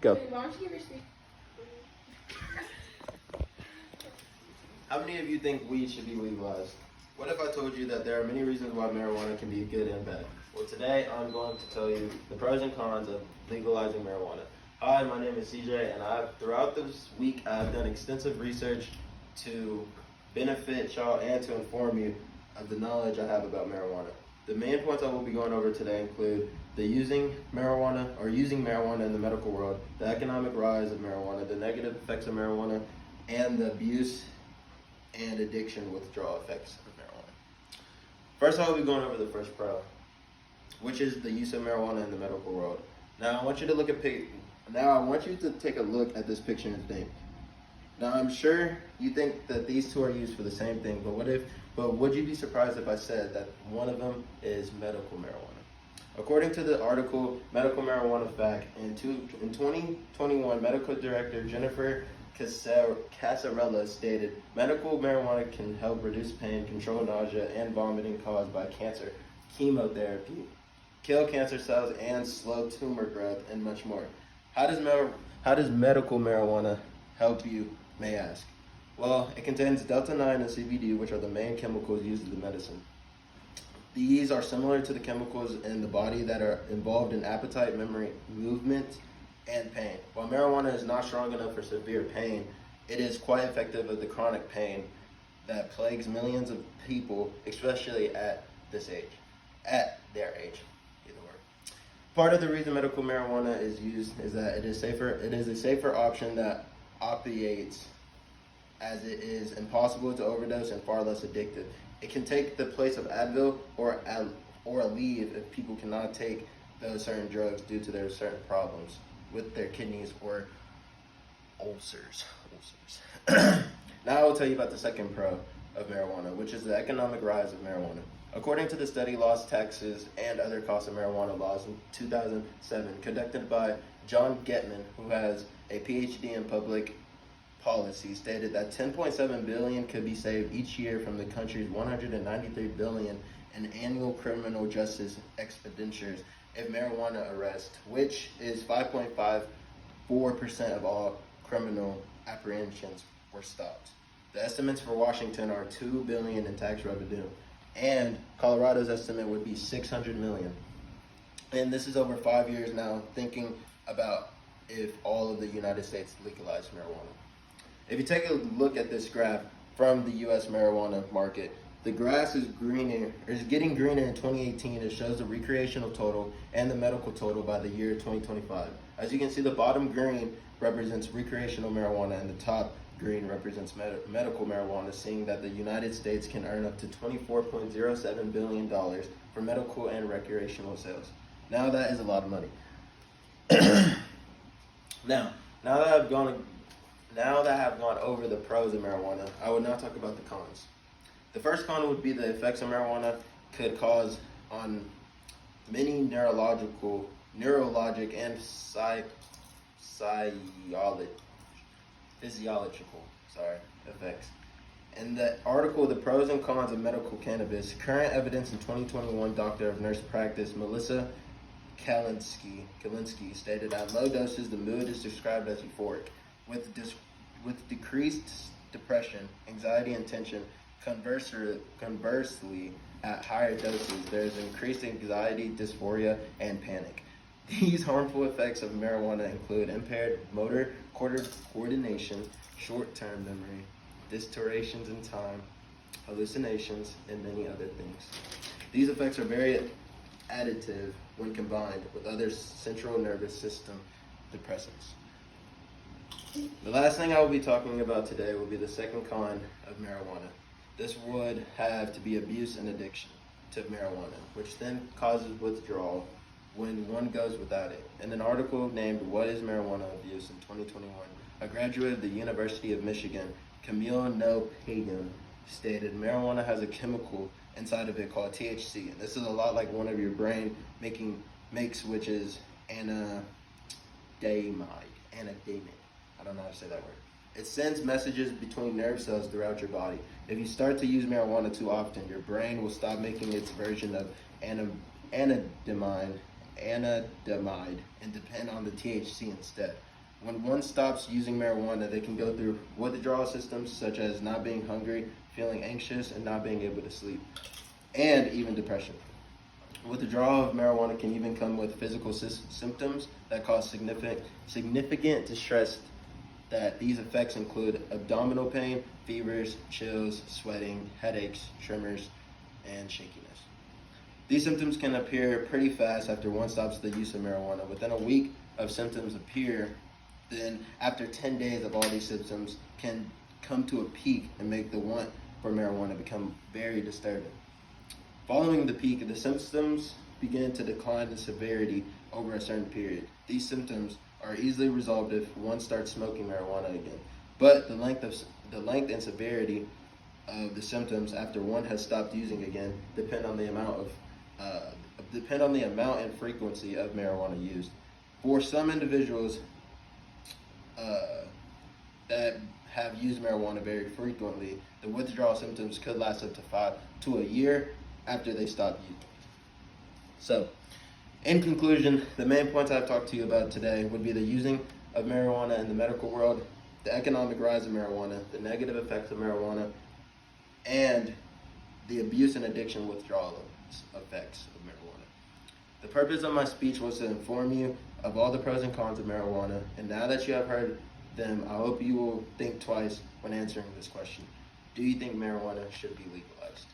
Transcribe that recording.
Go. Why don't you give your speech? How many of you think weed should be legalized? What if I told you that there are many reasons why marijuana can be good and bad? Well, today I'm going to tell you the pros and cons of legalizing marijuana. Hi, my name is CJ, and throughout this week I've done extensive research to benefit y'all and to inform you of the knowledge I have about marijuana. The main points I will be going over today include using marijuana in the medical world, the economic rise of marijuana, the negative effects of marijuana, and the abuse and addiction withdrawal effects of marijuana. First, I will be going over the first pro, which is the use of marijuana in the medical world. Now, I want you to take a look at this picture and think. Now, I'm sure you think that these two are used for the same thing, but would you be surprised if I said that one of them is medical marijuana? According to the article Medical Marijuana Fact, in 2021, medical director Jennifer Casarella stated, medical marijuana can help reduce pain, control nausea and vomiting caused by cancer, chemotherapy, kill cancer cells and slow tumor growth, and much more. How does medical marijuana help you, may ask? Well, it contains Delta-9 and CBD, which are the main chemicals used in the medicine. These are similar to the chemicals in the body that are involved in appetite, memory, movement, and pain. While marijuana is not strong enough for severe pain, it is quite effective with the chronic pain that plagues millions of people, especially at their age. Either way. Part of the reason medical marijuana is used is that it is a safer option than opiates, as it is impossible to overdose and far less addictive. It can take the place of Advil or Aleve if people cannot take those certain drugs due to their certain problems with their kidneys or ulcers. Now I will tell you about the second pro of marijuana, which is the economic rise of marijuana. According to the study Lost Taxes and Other Costs of Marijuana Laws in 2007, conducted by John Getman, who has a PhD in public policy, stated that 10.7 billion could be saved each year from the country's 193 billion in annual criminal justice expenditures if marijuana arrests, which is 5.54% of all criminal apprehensions were stopped. The estimates for Washington are 2 billion in tax revenue, and Colorado's estimate would be 600 million. And this is over 5 years now, thinking about if all of the United States legalized marijuana. If you take a look at this graph from the U.S. marijuana market, the grass is getting greener in 2018. It shows the recreational total and the medical total by the year 2025. As you can see, the bottom green represents recreational marijuana and the top green represents medical marijuana, seeing that the United States can earn up to $24.07 billion for medical and recreational sales. Now that is a lot of money. Now that I've gone over the pros of marijuana, I would now talk about the cons. The first con would be the effects of marijuana could cause on many neurologic and physiological effects. In the article, The Pros and Cons of Medical Cannabis, current evidence in 2021, Doctor of Nurse Practice Melissa Kalinske stated at low doses, the mood is described as euphoric, with decreased depression, anxiety, and tension. Conversely, at higher doses, there is increased anxiety, dysphoria, and panic. These harmful effects of marijuana include impaired motor coordination, short-term memory, distortions in time, hallucinations, and many other things. These effects are very additive when combined with other central nervous system depressants. The last thing I will be talking about today will be the second con of marijuana. This would have to be abuse and addiction to marijuana, which then causes withdrawal when one goes without it. In an article named What is Marijuana Abuse in 2021, a graduate of the University of Michigan, Camille No-Pagan, stated marijuana has a chemical inside of it called THC. And this is a lot like one of your brain makes, which is anandamide. I don't know how to say that word. It sends messages between nerve cells throughout your body. If you start to use marijuana too often, your brain will stop making its version of anandamide and depend on the THC instead. When one stops using marijuana, they can go through withdrawal symptoms such as not being hungry, feeling anxious, and not being able to sleep, and even depression. Withdrawal of marijuana can even come with physical symptoms that cause significant distress. That these effects include abdominal pain, fevers, chills, sweating, headaches, tremors, and shakiness. These symptoms can appear pretty fast after one stops the use of marijuana. Within a week of symptoms appear, then after 10 days of all these symptoms can come to a peak and make the want for marijuana become very disturbing. Following the peak, the symptoms begin to decline in severity over a certain period. These symptoms are easily resolved if one starts smoking marijuana again, but the length and severity of the symptoms after one has stopped using again depend on the amount and frequency of marijuana used. For some individuals that have used marijuana very frequently, the withdrawal symptoms could last up to 5 to a year after they stop using. So, in conclusion, the main points I've talked to you about today would be the using of marijuana in the medical world, the economic rise of marijuana, the negative effects of marijuana, and the abuse and addiction withdrawal effects of marijuana. The purpose of my speech was to inform you of all the pros and cons of marijuana, and now that you have heard them, I hope you will think twice when answering this question. Do you think marijuana should be legalized?